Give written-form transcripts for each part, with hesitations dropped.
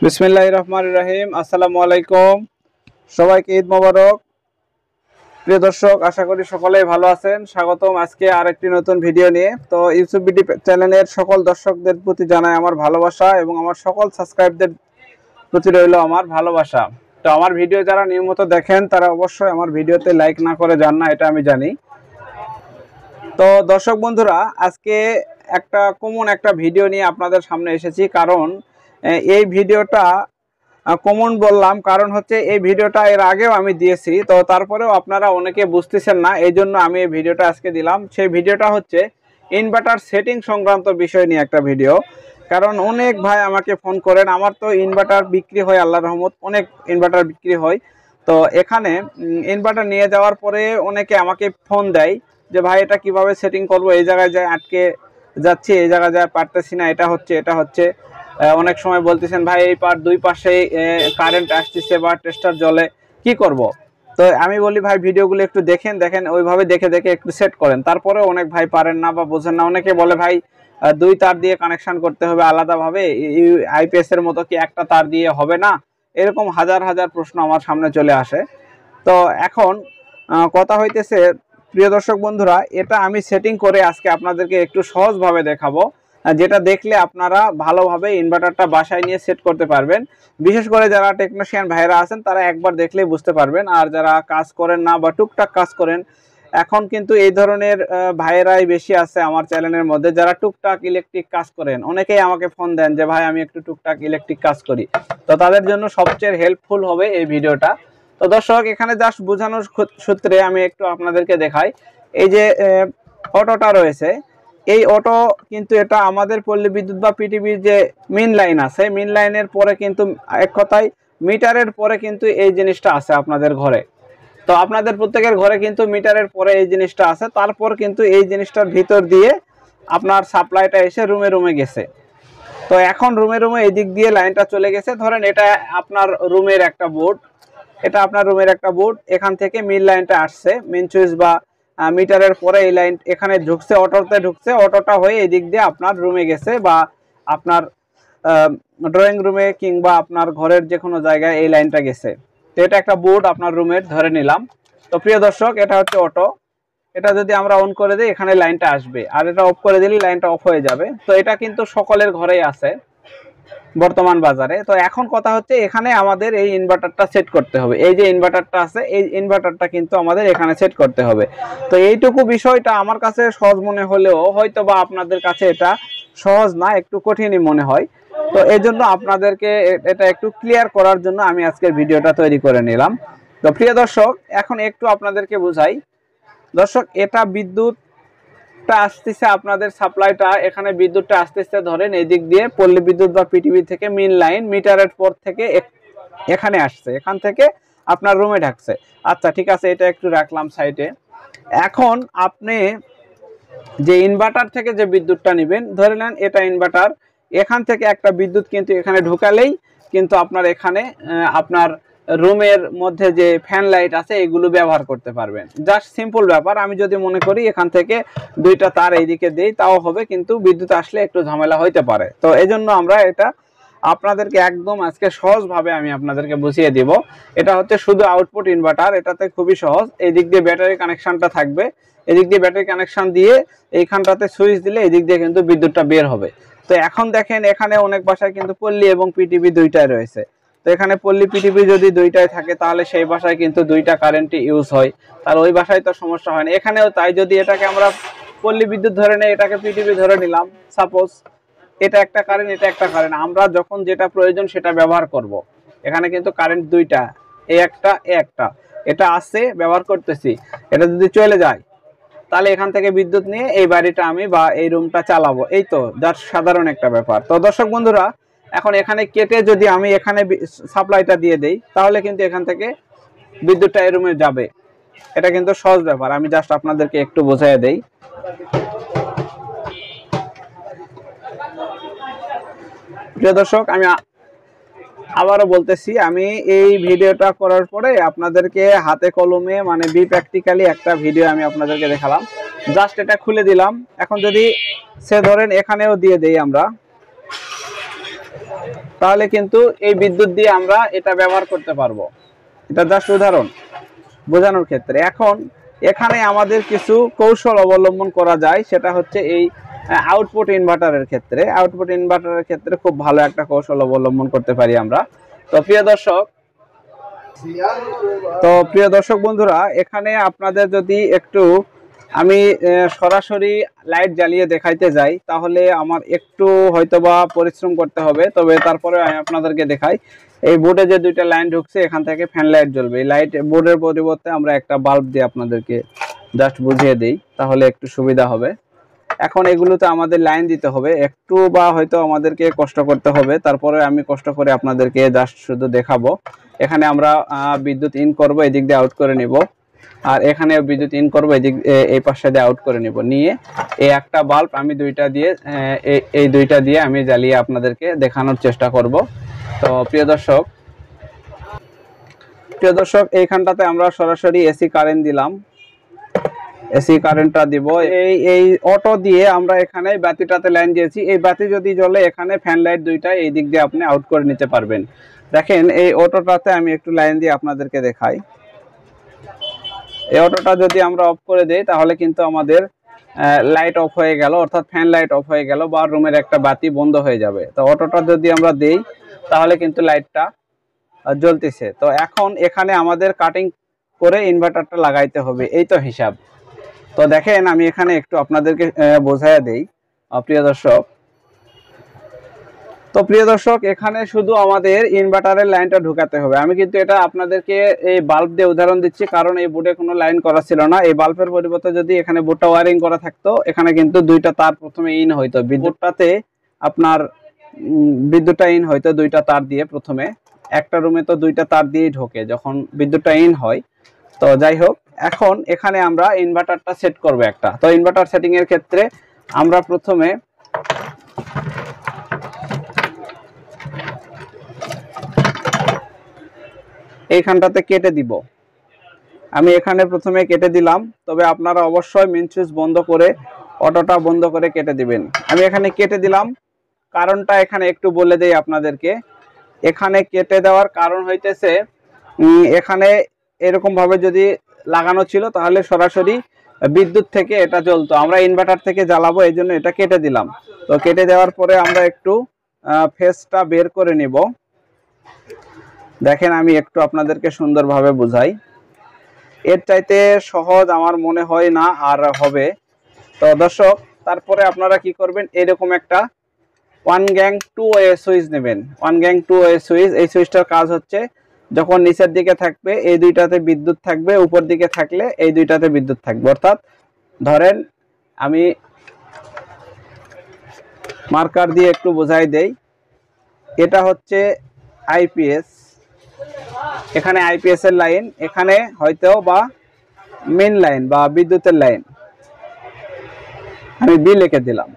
বিসমিল্লাহির রহমানির রহিম। আসসালামু আলাইকুম, সবাইকে ঈদ মোবারক। প্রিয় দর্শক, আশা করি সকলেই ভালো আছেন। স্বাগতম আজকে আরেকটি নতুন ভিডিও নিয়ে। তো ইউটিউব বিডি চ্যানেলের সকল দর্শকদের প্রতি জানাই আমার ভালোবাসা এবং আমার সকল সাবস্ক্রাইবদের প্রতি রইল আমার ভালোবাসা। তো আমার ভিডিও যারা নিয়মিত দেখেন তারা অবশ্যই আমার ভিডিওতে লাইক না করে যান না, এটা আমি জানি। তো দর্শক বন্ধুরা, আজকে কমন একটা ভিডিও নিয়ে আপনাদের সামনে এসেছি। কারণ এই ভিডিওটা কমন বললাম কারণ হচ্ছে এই ভিডিওটা এর আগেও আমি দিয়েছি, তো তারপরেও আপনারা অনেকে বুঝতেছেন না, এই জন্য আমি এই ভিডিওটা আজকে দিলাম। সেই ভিডিওটা হচ্ছে ইনভার্টার সেটিং সংক্রান্ত বিষয় নিয়ে একটা ভিডিও। কারণ অনেক ভাই আমাকে ফোন করেন, আমার তো ইনভার্টার বিক্রি হয়, আল্লাহর রহমত অনেক ইনভার্টার বিক্রি হয়। তো এখানে ইনভার্টার নিয়ে যাওয়ার পরে অনেকে আমাকে ফোন দেয় যে ভাই এটা কিভাবে সেটিং করব, এই জায়গায় যায় আটকে যাচ্ছি, এই জায়গায় যায় পারতেছি না, এটা হচ্ছে। অনেক সময় বলতেছেন ভাই এই দুই পাশেই কারেন্ট আসতেছে বা টেস্টার জ্বলে, কি করব। তো আমি বলি ভাই ভিডিওগুলো একটু দেখেন, ওইভাবে দেখে একটু সেট করেন। তারপরে অনেক ভাই পারেন না বা বোঝেন না। অনেকে বলে ভাই দুই তার দিয়ে কানেকশন করতে হবে আলাদাভাবে, আইপিএস এর মতো কি একটা তার দিয়ে হবে না, এরকম হাজার হাজার প্রশ্ন আমার সামনে চলে আসে। তো এখন কথা হইতেছে, প্রিয় দর্শক বন্ধুরা, এটা আমি সেটিং করে আজকে আপনাদেরকে একটু সহজভাবে দেখাবো, যেটা দেখলে আপনারা ভালোভাবে ইনভার্টারটা বাসায় নিয়ে সেট করতে পারবেন। বিশেষ করে যারা টেকনিশিয়ান ভাইরা আছেন তারা একবার দেখলেই বুঝতে পারবেন। আর যারা কাজ করেন না বা টুকটাক কাজ করেন, এখন কিন্তু এই ধরনের ভাইয়েরাই বেশি আছে আমার চ্যানেলের মধ্যে, যারা টুকটাক ইলেকট্রিক কাজ করেন। অনেকেই আমাকে ফোন দেন যে ভাই আমি একটু টুকটাক ইলেকট্রিক কাজ করি, তো তাদের জন্য সবচেয়ে হেল্পফুল হবে এই ভিডিওটা। তো দর্শক, এখানে জাস্ট বোঝানোর সূত্রে আমি একটু আপনাদেরকে দেখাই। এই যে অটোটা রয়েছে, এই অটো কিন্তু এটা আমাদের পল্লী বিদ্যুৎ বা পিটিভির যে মেইন লাইন আছে, মেইন লাইনের পরে কিন্তু এক কথায় মিটারের পরে কিন্তু এই জিনিসটা আছে আপনাদের ঘরে। তো আপনাদের প্রত্যেকের ঘরে কিন্তু মিটারের পরে এই জিনিসটা আছে। তারপর কিন্তু এই জিনিসটার ভিতর দিয়ে আপনার সাপ্লাইটা এসে রুমে রুমে গেছে। তো এখন রুমে রুমে এই দিক দিয়ে লাইনটা চলে গেছে। ধরেন এটা আপনার রুমের একটা বোর্ড, এখান থেকে মেইন লাইনটা আসছে, মেইন সুইচ বা মিটারের পরে এই লাইন এখানে ঢুকছে, অটোটা হয়ে এই দিক দিয়ে আপনার রুমে গেছে বা আপনার ড্রয়িং রুমে কিংবা আপনার ঘরের যে কোনো জায়গায় এই লাইনটা গেছে। তো এটা একটা বোর্ড আপনার রুমের ধরে নিলাম। তো প্রিয় দর্শক, এটা হচ্ছে অটো। এটা যদি আমরা অন করে দিই এখানে লাইনটা আসবে, আর এটা অফ করে দিলে লাইনটা অফ হয়ে যাবে। তো এটা কিন্তু সকলের ঘরেই আছে বর্তমান বাজারে। তো এখন কথা হচ্ছে এখানে আমাদের এই ইনভার্টারটা সেট করতে হবে। এই যে ইনভার্টারটা আছে, এই ইনভার্টারটা কিন্তু আমাদের এখানে সেট করতে হবে। তো এইটুকু বিষয়টা আমার কাছে সহজ মনে হলেও হয়তো বা আপনাদের কাছে এটা সহজ না, একটু কঠিনই মনে হয়। তো এই জন্য আপনাদেরকে এটা একটু ক্লিয়ার করার জন্য আমি আজকের ভিডিওটা তৈরি করে নিলাম। তো প্রিয় দর্শক, এখন একটু আপনাদেরকে বুঝাই। দর্শক, এটা বিদ্যুৎটা আসতেছে, আপনাদের সাপ্লাইটা এখানে বিদ্যুৎটা আসতেছে ধরেন এই দিক দিয়ে পল্লী বিদ্যুৎ বা পিটিভি থেকে মেইন লাইন মিটারের পর থেকে এখানে আসছে, এখান থেকে আপনার রুমে ঢাকছে। আচ্ছা ঠিক আছে, এটা একটু রাখলাম সাইডে। এখন আপনি যে ইনভার্টার থেকে যে বিদ্যুৎটা নেবেন, ধরে নেন এটা ইনভার্টার, এখান থেকে একটা বিদ্যুৎ কিন্তু এখানে ঢোকালেই কিন্তু আপনার এখানে আপনার রুমের মধ্যে যে ফ্যান লাইট আছে এগুলো ব্যবহার করতে পারবেন। জাস্ট সিম্পল ব্যাপার। আমি যদি মনে করি এখান থেকে দুইটা তার এইদিকে দেই তাও হবে, কিন্তু বিদ্যুৎ আসলে একটু ঝামেলা হইতে পারে। তো এই জন্য আমরা এটা আপনাদেরকে একদম আজকে সহজভাবে আমি আপনাদেরকে বুঝিয়ে দিব। এটা হচ্ছে শুধু আউটপুট ইনভার্টার, এটাতে খুবই সহজ। এই দিক দিয়ে ব্যাটারি কানেকশনটা থাকবে, এদিক দিয়ে ব্যাটারি কানেকশন দিয়ে এইখানটাতে সুইচ দিলে এই দিক দিয়ে কিন্তু বিদ্যুৎটা বের হবে। তো এখন দেখেন এখানে অনেক বাসায় কিন্তু পল্লী এবং পিটিভি দুইটাই রয়েছে। তো এখানে পল্লী পিটিভি যদি দুইটাই থাকে তাহলে সেই বাসায় কিন্তু দুইটা কারেন্টই ইউজ হয়, তাহলে ওই বাসায় তো সমস্যা হয় না। এখানেও তাই, যদি এটাকে আমরা পল্লী বিদ্যুৎ ধরে নেই, এটাকে পিটিভি ধরে নিলাম, সাপোজ এটা একটা কারেন্ট, এটা একটা কারেন্ট, আমরা যখন যেটা প্রয়োজন সেটা ব্যবহার করব। এখানে কিন্তু কারেন্ট দুইটা, একটা এটা আছে ব্যবহার করতেছি। এটা যদি চলে যায় তাহলে এখান থেকে বিদ্যুৎ নিয়ে এই বাড়িটা আমি বা এই রুমটা চালাবো। এই তো যার সাধারণ একটা ব্যাপার। তো দর্শক বন্ধুরা, এখন এখানে কেটে যদি আমি এখানে সাপ্লাইটা দিয়ে দেই তাহলে কিন্তু এখান থেকে বিদ্যুৎটা এই রুমে যাবে। এটা কিন্তু সহজ ব্যাপার, আমি জাস্ট আপনাদেরকে একটু বোঝাই দেই। প্রিয় দর্শক, আমি আবারও বলতেছি, আমি এই ভিডিওটা করার পরে আপনাদেরকে হাতে কলমে মানে প্র্যাকটিক্যালি একটা ভিডিও আমি আপনাদেরকে দেখালাম। জাস্ট এটা খুলে দিলাম। এখন যদি সে ধরেন এখানেও দিয়ে দেই আমরা, তাহলে কিন্তু এই বিদ্যুৎ দিয়ে আমরা এটা ব্যবহার করতে পারবো। এটা জাস্ট উদাহরণ বোঝানোর ক্ষেত্রে। এখন এখানে আমাদের কিছু কৌশল অবলম্বন করা যায়, সেটা হচ্ছে এই আউটপুট ইনভার্টারের ক্ষেত্রে। আউটপুট ইনভার্টারের ক্ষেত্রে খুব ভালো একটা কৌশল অবলম্বন করতে পারি আমরা। তো প্রিয় দর্শক বন্ধুরা, এখানে আপনাদের যদি একটু আমি সরাসরি লাইট জ্বালিয়ে দেখাইতে যাই তাহলে আমার একটু হয়তোবা পরিশ্রম করতে হবে, তবে তারপরে আমি আপনাদেরকে দেখাই। এই বোর্ডে যে দুইটা লাইন ঢুকছে এখান থেকে ফ্যান লাইট জ্বলবে। এই লাইট বোর্ডের পরিবর্তে আমরা একটা বাল্ব দিয়ে আপনাদেরকে জাস্ট বুঝিয়ে দিই, তাহলে একটু সুবিধা হবে। এখন এগুলোতে আমাদের লাইন দিতে হবে, একটু বা হয়তো আমাদেরকে কষ্ট করতে হবে, তারপরে আমি কষ্ট করে আপনাদেরকে জাস্ট শুধু দেখাবো। এখানে আমরা বিদ্যুৎ ইন করব, এদিক দিয়ে আউট করে নিব, আর এখানে বিদ্যুৎ ইন করব, এদিক এই পাশে দিয়ে আউট করে নিব। নিয়ে এই একটা বাল্ব আমি এই দুইটা দিয়ে আমি জ্বালিয়ে আপনাদেরকে দেখানোর চেষ্টা করব। তো প্রিয় দর্শক এইখানটাতে আমরা সরাসরি এসি কারেন্ট দিলাম, এসি কারেন্টটা দিব। এই অটো দিয়ে আমরা এখানে বাতিটাতে লাইন দিয়েছি। এই বাতি যদি জ্বলে এখানে ফ্যান লাইট দুইটা এই দিক দিয়ে আপনি আউট করে নিতে পারবেন। দেখেন এই অটোটাতে আমি একটু লাইন দিয়ে আপনাদেরকে দেখাই। এই অটোটা যদি আমরা অফ করে দেই তাহলে কিন্তু আমাদের লাইট অফ হয়ে গেল, অর্থাৎ ফ্যান লাইট অফ হয়ে গেল বা রুমের একটা বাতি বন্ধ হয়ে যাবে। তো অটোটা যদি আমরা দেই তাহলে কিন্তু লাইটটা জ্বলতেছে। তো এখন এখানে আমাদের কাটিং করে ইনভার্টারটা লাগাইতে হবে, এই তো হিসাব। তো দেখেন আমি এখানে একটু আপনাদেরকে বোঝাইয়া দেই প্রিয় দর্শক। তো প্রিয় দর্শক, এখানে শুধু আমাদের ইনভার্টারের লাইনটা ঢুকাতে হবে। আমি কিন্তু এটা আপনাদেরকে এই বাল্ব দিয়ে উদাহরণ দিচ্ছি, কারণ এই বোর্ডে কোনো লাইন করা ছিল না। এই বাল্বের পরিবর্তে যদি এখানে বোর্ডটা ওয়ারিং করা থাকতো, এখানে কিন্তু দুইটা তার প্রথমে ইন হইতো বিদ্যুৎটাতে, আপনার বিদ্যুৎটা ইন হইতো দুইটা তার দিয়ে। প্রথমে একটা রুমে তো দুইটা তার দিয়েই ঢোকে যখন বিদ্যুৎটা ইন হয়। তো যাই হোক, এখন এখানে আমরা ইনভার্টারটা সেট করব একটা। তো ইনভার্টার সেটিং এর ক্ষেত্রে আমরা প্রথমে এইখানটাতে কেটে দিব। আমি এখানে প্রথমে কেটে দিলাম, তবে আপনারা অবশ্যই মেইন সুইচ বন্ধ করে অটোটা বন্ধ করে কেটে দিবেন। আমি এখানে কেটে দিলাম, কারণটা এখানে একটু বলে দেই আপনাদেরকে। এখানে কেটে দেওয়ার কারণ হইতেছে, এখানে এরকম ভাবে যদি লাগানো ছিল তাহলে সরাসরি বিদ্যুৎ থেকে এটা জ্বলতো, আমরা ইনভার্টার থেকে জ্বালাবো, এই জন্য এটা কেটে দিলাম। তো কেটে দেওয়ার পরে আমরা একটু ফেসটা বের করে নিব। দেখেন আমি একটু আপনাদেরকে সুন্দরভাবে বুঝাই, এর চাইতে সহজ আমার মনে হয় না আর হবে। তো দর্শক, তারপরে আপনারা কি করবেন, এরকম একটা 1 গ্যাং 2 ওয়ে সুইচ নেবেন। 1 গ্যাং 2 ওয়ে সুইচ, এই সুইচটার কাজ হচ্ছে যখন নিচের দিকে থাকবে এই দুইটাতে বিদ্যুৎ থাকবে, উপর দিকে থাকলে এই দুইটাতে বিদ্যুৎ থাকবে। অর্থাৎ ধরেন আমি মার্কার দিয়ে একটু বোঝাই দেই, এটা হচ্ছে আইপিএস, এখানে আইপিএস এর লাইন, এখানে হয়তো বা মেইন লাইন বা বিদ্যুতের লাইন, আমি বি লিখে দিলাম।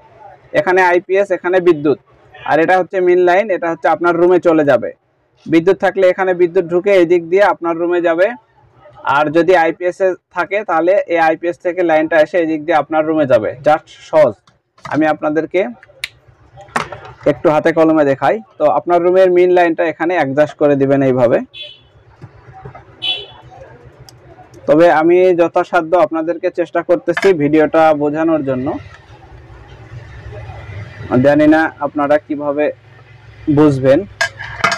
এখানে আইপিএস, এখানে বিদ্যুৎ, আর এটা হচ্ছে মেইন লাইন, এটা হচ্ছে আপনার রুমে চলে যাবে। বিদ্যুৎ থাকলে এখানে বিদ্যুৎ ঢুকে এই দিক দিয়ে আপনার রুমে যাবে, আর যদি আইপিএস এ থাকে তাহলে এই আইপিএস থেকে লাইনটা এসে এই দিক দিয়ে আপনার রুমে যাবে। জাস্ট সহজ, আমি আপনাদেরকে একটু হাতে কলমে দেখাই। তো আপনার রুমের মেইন লাইনটা এখানে অ্যাডজাস্ট করে দিবেন এইভাবে। তবে আমি যথাসাধ্য আপনাদেরকে চেষ্টা করতেছি ভিডিওটা বোঝানোর জন্য, জানি না আপনারা কিভাবে বুঝবেন।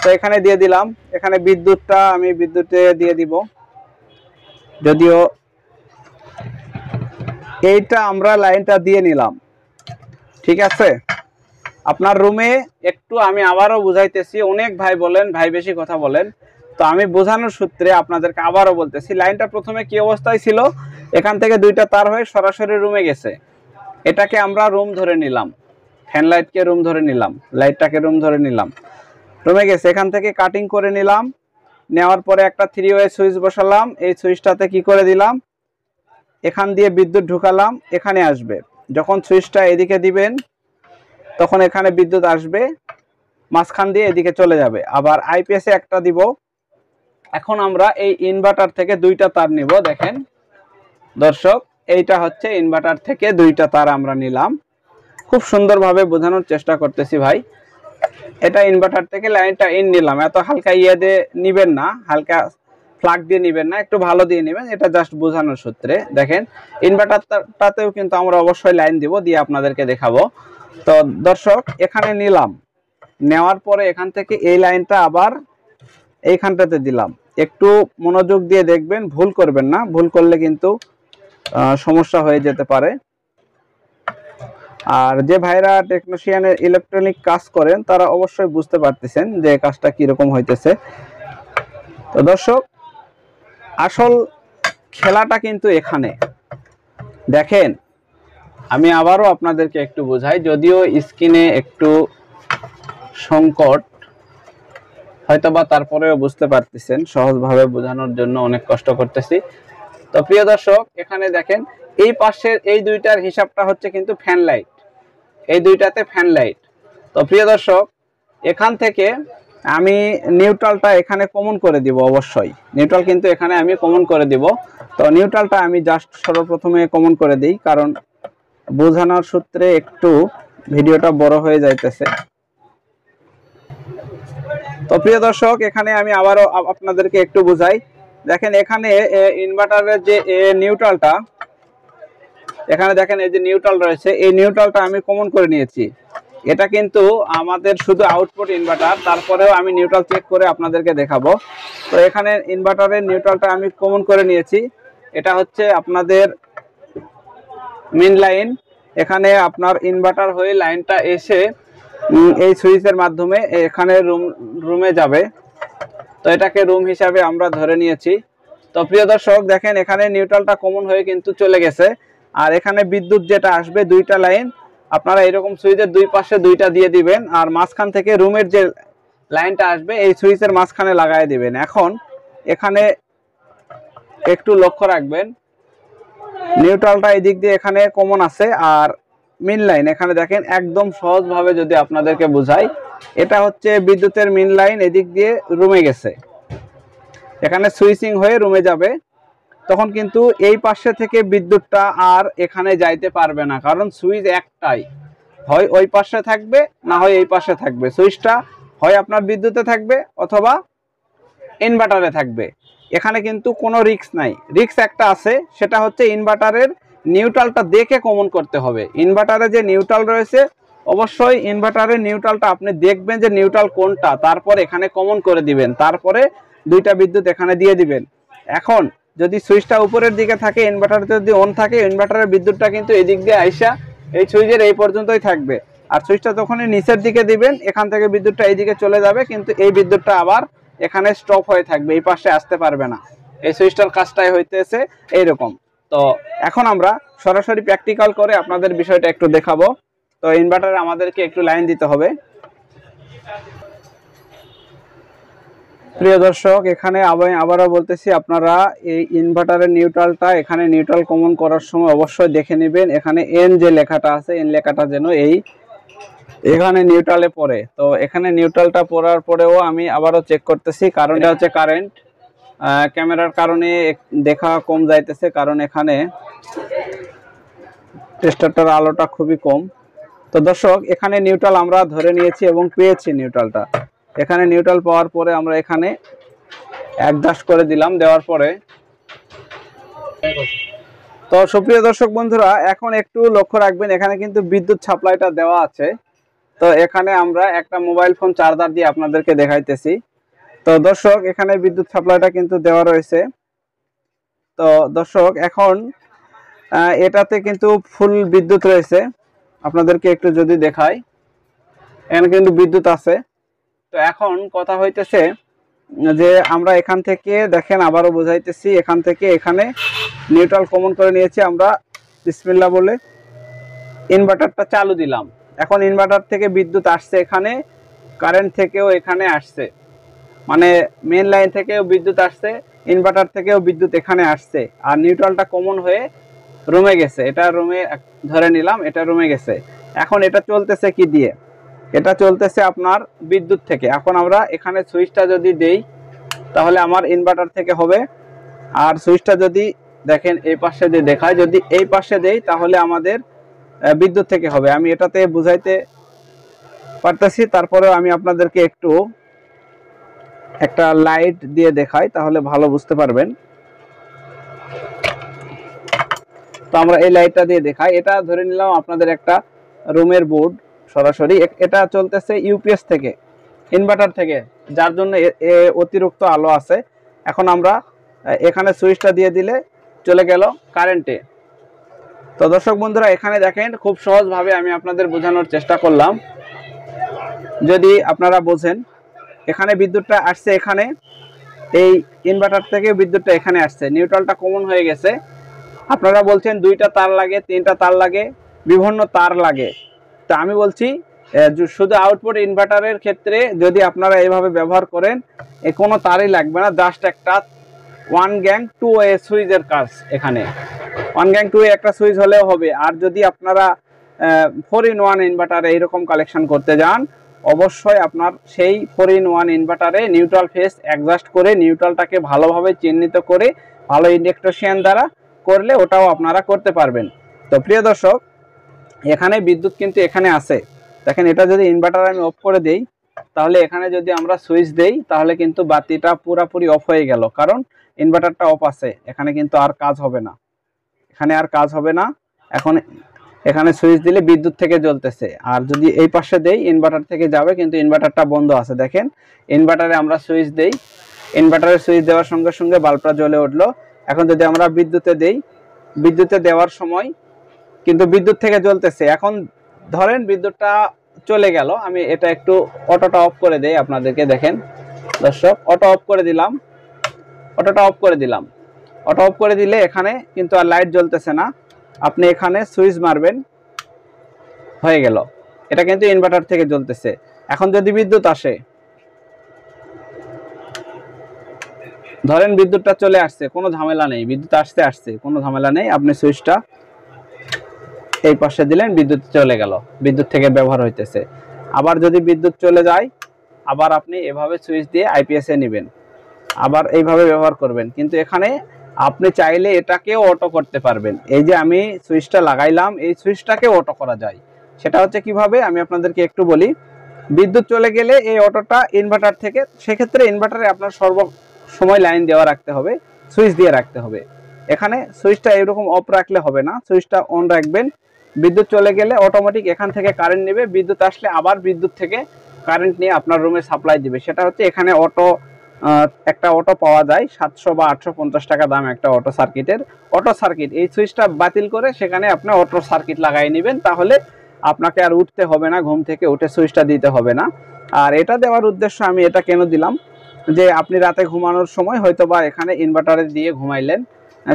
তো এখানে দিয়ে দিলাম, এখানে বিদ্যুৎটা আমি বিদ্যুতে দিয়ে দিব। যদিও এইটা আমরা লাইনটা দিয়ে নিলাম, ঠিক আছে। আপনার রুমে একটু আমি আবারও বুঝাইতেছি, অনেক ভাই বলেন ভাই বেশি কথা বলেন, তো আমি বোঝানোর সূত্রে আপনাদেরকে আবারও বলতেছি। লাইনটা প্রথমে কি অবস্থায় ছিল, এখান থেকে দুইটা তার হয়ে সরাসরি রুমে গেছে, এটাকে আমরা রুম ধরে নিলাম, ফ্যান লাইটকে রুম ধরে নিলাম, লাইটটাকে রুম ধরে নিলাম, রুমে গেছে। এখান থেকে কাটিং করে নিলাম, নেওয়ার পরে একটা 3 ওয়ে সুইচ বসালাম, এই সুইচটাতে কি করে দিলাম, এখান দিয়ে বিদ্যুৎ ঢুকালাম, এখানে আসবে। যখন সুইচটা এদিকে দিবেন তখন এখানে বিদ্যুৎ আসবে, মাঝখান দিয়ে এদিকে চলে যাবে। আবার আইপিএস এ একটা দিব। এখন আমরা এই ইনভার্টার থেকে দুইটা তার নিব। দেখেন দর্শক, এইটা হচ্ছে ইনভার্টার থেকে দুইটা তার আমরা নিলাম। খুব সুন্দরভাবে বোঝানোর চেষ্টা করতেছি ভাই। এটা ইনভার্টার থেকে লাইনটা ইন নিলাম, এত হালকা ইয়ে দিয়ে নিবেন না, হালকা প্লাগ দিয়ে নিবেন না, একটু ভালো দিয়ে নেবেন, এটা জাস্ট বোঝানোর সূত্রে। দেখেন ইনভার্টারটাতেও কিন্তু আমরা অবশ্যই লাইন দিব, দিয়ে আপনাদেরকে দেখাবো। তো দর্শক এখানে নিলাম, নেওয়ার পরে এখান থেকে এই লাইনটা আবার এইখানটাতে দিলাম। একটু মনোযোগ দিয়ে দেখবেন, ভুল করবেন না, ভুল করলে কিন্তু সমস্যা হয়ে যেতে পারে। আর যে ভাইরা টেকনিশিয়ানের ইলেকট্রনিক কাজ করেন তারা অবশ্যই বুঝতে পারতেছেন যে কাজটা কিরকম হইতেছে। তো দর্শক আসল খেলাটা কিন্তু এখানে। দেখেন আমি আবারও আপনাদেরকে একটু বোঝাই, যদিও স্ক্রিনে একটু সংকট হয়তোবা, তারপরেও বুঝতে পারতেছেন, সহজভাবে বোঝানোর জন্য অনেক কষ্ট করতেছি। তো প্রিয় দর্শক এখানে দেখেন এই পাশের এই দুইটার হিসাবটা হচ্ছে কিন্তু ফ্যান লাইট, এই দুইটাতে ফ্যান লাইট। তো প্রিয় দর্শক এখান থেকে আমি নিউট্রালটা এখানে কমন করে দিব, অবশ্যই নিউট্রাল কিন্তু এখানে আমি কমন করে দিব। তো নিউট্রালটা আমি জাস্ট সর্বপ্রথমে কমন করে দিই, কারণ বোঝানোর সূত্রে একটু ভিডিওটা বড় হয়ে যাইতেছে। তো প্রিয় দর্শক এখানে আমি আবারও আপনাদেরকে একটু বুঝাই। দেখেন এখানে ইনভার্টারের যে নিউট্রালটা, এখানে দেখেন এই যে নিউট্রাল রয়েছে, এই নিউট্রালটা আমি কমন করে নিয়েছি। এটা কিন্তু আমাদের শুধু আউটপুট ইনভার্টার, তারপরেও আমি নিউট্রাল চেক করে আপনাদেরকে দেখাবো। তো এখানে ইনভার্টারের নিউট্রালটা আমি কমন করে নিয়েছি। এটা হচ্ছে আপনাদের মেইন লাইন, এখানে আপনার ইনভার্টার হয়ে লাইনটা এসে এই সুইচের মাধ্যমে এখানে রুমে যাবে। তো এটাকে রুম হিসাবে আমরা ধরে নিয়েছি। তো প্রিয় দর্শক দেখেন এখানে নিউট্রালটা কমন হয়ে কিন্তু চলে গেছে। আর এখানে বিদ্যুৎ যেটা আসবে দুইটা লাইন আপনারা এরকম সুইচের দুই পাশে দুইটা দিয়ে দিবেন, আর মাঝখান থেকে রুমের যে লাইনটা আসবে এই সুইচের মাঝখানে লাগাই দিবেন। এখন এখানে একটু লক্ষ্য রাখবেন, নিউট্রালটা এই দিক দিয়ে এখানে কমন আছে, আর মেইন লাইন এখানে দেখেন একদম সহজভাবে যদি আপনাদেরকে বুঝাই, এটা হচ্ছে বিদ্যুতের মেইন লাইন, এদিক দিয়ে রুমে গেছে, এখানে সুইচিং হয়ে রুমে যাবে। তখন কিন্তু এই পাশে থেকে বিদ্যুৎটা আর এখানে যাইতে পারবে না, কারণ সুইচ একটাই, হয় ওই পাশে থাকবে না হয় এই পাশে থাকবে। সুইচটা হয় আপনার বিদ্যুতে থাকবে অথবা ইনভার্টারে থাকবে। এখানে কিন্তু কোনো রিস্ক নাই, রিস্ক একটা আছে, সেটা হচ্ছে ইনভার্টারের নিউট্রালটা দেখে কমন করতে হবে। ইনভার্টারে যে নিউট্রাল রয়েছে অবশ্যই ইনভার্টারের নিউট্রালটা আপনি দেখবেন যে নিউট্রাল কোনটা, তারপর এখানে কমন করে দিবেন, তারপরে দুইটা বিদ্যুৎ এখানে দিয়ে দিবেন। এখন যদি সুইচটা উপরের দিকে থাকে, ইনভার্টার যদি অন থাকে, ইনভার্টারের বিদ্যুৎটা কিন্তু এই দিক দিয়ে আইসা এই সুইচের এই পর্যন্তই থাকবে। আর সুইচটা যখনই নিচের দিকে দিবেন এখান থেকে বিদ্যুৎটা এই দিকে চলে যাবে, কিন্তু এই বিদ্যুৎটা আবার এখানে স্টপ হয়ে থাকবে, এই পাশে আসতে পারবে না। এই সুইচটার কাজটাই হইতেছে এইরকম। তো এখন আমরা সরাসরি প্র্যাকটিক্যাল করে আপনাদের বিষয়টা একটু দেখাবো। তো ইনভার্টারে আমাদেরকে একটু লাইন দিতে হবে। প্রিয় দর্শক এখানে আবারও বলতেছি, আপনারা এই ইনভার্টারের নিউট্রালটা এখানে নিউট্রাল কমন করার সময় অবশ্যই দেখে নেবেন, এখানে এন যে লেখাটা আছে এন লেখাটা যেন এখানে নিউট্রালে পড়ে। তো এখানে নিউট্রালটা পড়ার পরেও আমি আবারও চেক করতেছি, কারণ এটা হচ্ছে কারেন্ট, ক্যামেরার কারণে দেখা কম যাইতেছে, কারণ এখানে টেস্টারটার আলোটা খুবই কম। তো দর্শক এখানে নিউট্রাল আমরা ধরে নিয়েছি এবং পেয়েছি নিউট্রালটা। এখানে নিউট্রাল পাওয়ার পরে আমরা এখানে এক দাশ করে দিলাম, দেওয়ার পরে তো সুপ্রিয় দর্শক বন্ধুরা এখন একটু লক্ষ্য রাখবেন, এখানে কিন্তু বিদ্যুৎ সাপ্লাইটা দেওয়া আছে। তো এখানে আমরা একটা মোবাইল ফোন চার্জার দিয়ে আপনাদেরকে দেখাইতেছি। তো দর্শক এখানে বিদ্যুৎ সাপ্লাইটা কিন্তু দেওয়া রয়েছে। তো দর্শক এখন এটাতে কিন্তু ফুল বিদ্যুৎ রয়েছে, আপনাদেরকে একটু যদি দেখাই, এখানে কিন্তু বিদ্যুৎ আছে। তো এখন কথা হইতেছে যে আমরা এখান থেকে দেখেন আবারও বোঝাইতেছি, এখান থেকে এখানে নিউট্রাল কমন করে নিয়েছি আমরা, বিসমিল্লাহ বলে ইনভার্টারটা চালু দিলাম। এখন ইনভার্টার থেকে বিদ্যুৎ আসছে, এখানে কারেন্ট থেকেও এখানে আসছে, মানে মেন লাইন থেকেও বিদ্যুৎ আসছে, ইনভার্টার থেকেও বিদ্যুৎ এখানে আসছে, আর নিউট্রালটা কমন হয়ে রুমে গেছে। এটা রুমে ধরে নিলাম, এটা রুমে গেছে। এখন এটা চলতেছে কি দিয়ে, এটা চলতেছে আপনার বিদ্যুৎ থেকে। এখন আমরা এখানে সুইচটা যদি দেই তাহলে আমার ইনভার্টার থেকে হবে, আর সুইচটা যদি দেখেন এই পাশে দিয়ে দেখায়, যদি এই পাশে দেই তাহলে আমাদের বিদ্যুৎ থেকে হবে। আমি এটাতে বুঝাইতে পারতেছি, তারপরেও আমি আপনাদেরকে একটু একটা লাইট দিয়ে দেখাই, তাহলে ভালো বুঝতে পারবেন। তো আমরা এই লাইটটা দিয়ে দেখাই। এটা ধরে নিলাম আপনাদের একটা রুমের বোর্ড, সরাসরি এটা চলতেছে ইউপিএস থেকে, ইনভার্টার থেকে, যার জন্য অতিরিক্ত আলো আছে। এখন আমরা এখানে সুইচটা দিয়ে দিলে চলে গেল কারেন্টে। তো দর্শক বন্ধুরা, এখানে দেখেন খুব সহজভাবে আমি আপনাদের বোঝানোর চেষ্টা করলাম। যদি আপনারা বোঝেন, এখানে বিদ্যুৎটা আসছে, এখানে এই ইনভার্টার থেকে বিদ্যুৎটা এখানে আসছে, নিউট্রালটা কমন হয়ে গেছে। আপনারা বলছেন 2টা তার লাগে, 3টা তার লাগে, বিভিন্ন তার লাগে। তো আমি বলছি শুধু আউটপুট ইনভার্টারের ক্ষেত্রে যদি আপনারা এইভাবে ব্যবহার করেন, কোনো তারই লাগবে না, জাস্ট একটা 1 গ্যাং 2 ওয়ে সুইচের কাজ। এখানে 1 গ্যাং 2 ওয়ে একটা সুইচ হলেও হবে। আর যদি আপনারা 4-in-1 ইনভার্টারে এইরকম কালেকশন করতে যান, অবশ্যই আপনার সেই 4-in-1 ইনভার্টারে নিউট্রাল ফেজ অ্যাডজাস্ট করে, নিউট্রালটাকে ভালোভাবে চিহ্নিত করে, ভালো ইলেকট্রিশিয়ান দ্বারা করলে ওটাও আপনারা করতে পারবেন। তো প্রিয় দর্শক, এখানে বিদ্যুৎ কিন্তু এখানে আছে, দেখেন। এটা যদি ইনভার্টার আমি অফ করে দেই, তাহলে এখানে যদি আমরা সুইচ দেই, তাহলে কিন্তু বাতিটা পুরোপুরি অফ হয়ে গেল, কারণ ইনভার্টারটা অফ আছে। এখানে কিন্তু আর কাজ হবে না, এখানে আর কাজ হবে না। এখন এখানে সুইচ দিলে বিদ্যুৎ থেকে জ্বলতেছে, আর যদি এই পাশে দেই ইনভার্টার থেকে যাবে, কিন্তু ইনভার্টারটা বন্ধ আছে। দেখেন, ইনভার্টারে আমরা সুইচ দেই, ইনভার্টারের সুইচ দেওয়ার সঙ্গে সঙ্গে বাল্বটা জ্বলে উঠলো। এখন যদি আমরা বিদ্যুতে দেই, বিদ্যুতে দেওয়ার সময় কিন্তু বিদ্যুৎ থেকে জ্বলতেছে। এখন ধরেন বিদ্যুৎটা চলে গেল, আমি এটা একটু অটোটা অফ করে দেই আপনাদেরকে। দেখেন দর্শক, অটো অফ করে দিলাম, অটোটা অফ করে দিলাম। অটো অফ করে দিলে এখানে কিন্তু আর লাইট জ্বলতেছে না। আপনি এখানে সুইচ মারবেন, হয়ে গেল, এটা কিন্তু ইনভার্টার থেকে জ্বলতেছে। এখন যদি বিদ্যুৎ আসে, ধরেন বিদ্যুৎটা চলে আসছে, কোনো ঝামেলা নেই, বিদ্যুৎ আসছে কোনো ঝামেলা নেই। আপনি সুইচটা এই পাশে দিলেন, বিদ্যুৎ চলে গেল, বিদ্যুৎ থেকে ব্যবহার হইতেছে। আবার যদি বিদ্যুৎ চলে যায়, আবার আপনি এভাবে সুইচ দিয়ে আইপিএস এ নেবেন, আবার এইভাবে ব্যবহার করবেন। কিন্তু এখানে আপনি চাইলে এটাকেও অটো করতে পারবেন। এই যে আমি সুইচটা লাগাইলাম, এই সুইচটাকে অটো করা যায়। সেটা হচ্ছে কিভাবে, আমি আপনাদেরকে একটু বলি। বিদ্যুৎ চলে গেলে এই অটোটা ইনভার্টার থেকে, সেক্ষেত্রে ইনভার্টারে আপনার সর্ব সময় লাইন দেওয়া রাখতে হবে, সুইচ দিয়ে রাখতে হবে। এখানে সুইচটা এরকম অফ রাখলে হবে না, সুইচটা অন রাখবেন। বিদ্যুৎ চলে গেলে অটোমেটিক এখান থেকে কারেন্ট নেবে, বিদ্যুৎ আসলে আবার বিদ্যুৎ থেকে কারেন্ট নিয়ে আপনার রুমে সাপ্লাই দিবে। সেটা হচ্ছে এখানে অটো, একটা অটো পাওয়া যায় 700 বা 850 টাকা দাম একটা অটো সার্কিটের। অটো সার্কিট, এই সুইচটা বাতিল করে সেখানে আপনি অটো সার্কিট লাগাই নেবেন, তাহলে আপনাকে আর উঠতে হবে না, ঘুম থেকে উঠে সুইচটা দিতে হবে না। আর এটা দেওয়ার উদ্দেশ্য আমি এটা কেন দিলাম, যে আপনি রাতে ঘুমানোর সময় হয়তো বা এখানে ইনভার্টারে দিয়ে ঘুমাইলেন,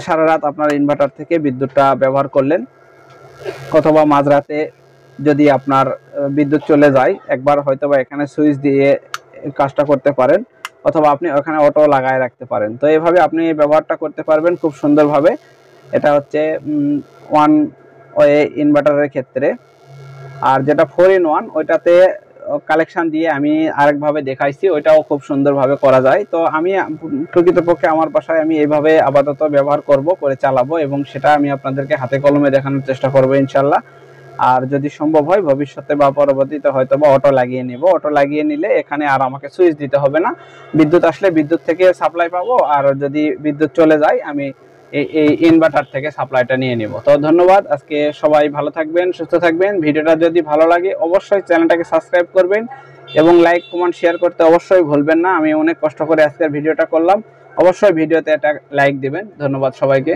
সারা রাত আপনার ইনভার্টার থেকে বিদ্যুৎটা ব্যবহার করলেন, অথবা মাঝরাতে যদি আপনার বিদ্যুৎ চলে যায়, একবার হয়তো বা এখানে সুইচ দিয়ে কাজটা করতে পারেন, অথবা আপনি ওখানে অটো লাগায় রাখতে পারেন। তো এইভাবে আপনি এই ব্যবহারটা করতে পারবেন খুব সুন্দরভাবে। এটা হচ্ছে 1 ওয়ে ইনভার্টারের ক্ষেত্রে। আর যেটা 4-in-1, ওইটাতে কালেকশন দিয়ে আমি আরেকভাবে দেখাইছি, ওইটাও খুব সুন্দরভাবে করা যায়। তো আমি প্রকৃতপক্ষে আমার বাসায় আমি এইভাবে আপাতত ব্যবহার করে চালাবো, এবং সেটা আমি আপনাদেরকে হাতে কলমে দেখানোর চেষ্টা করবো ইনশাল্লাহ। আর যদি সম্ভব হয় ভবিষ্যতে বা পরবর্তীতে হয়তো বা অটো লাগিয়ে নিব। অটো লাগিয়ে নিলে এখানে আর আমাকে সুইচ দিতে হবে না, বিদ্যুৎ আসলে বিদ্যুৎ থেকে সাপ্লাই পাবো, আর যদি বিদ্যুৎ চলে যায় আমি এই ইনভার্টার থেকে সাপ্লাইটা নিয়ে নিব। তো ধন্যবাদ, আজকে সবাই ভালো থাকবেন, সুস্থ থাকবেন। ভিডিওটা যদি ভালো লাগে অবশ্যই চ্যানেলটাকে সাবস্ক্রাইব করবেন, এবং লাইক কমেন্ট শেয়ার করতে অবশ্যই ভুলবেন না। আমি অনেক কষ্ট করে আজকের ভিডিওটা করলাম, অবশ্যই ভিডিওতে একটা লাইক দিবেন। ধন্যবাদ সবাইকে।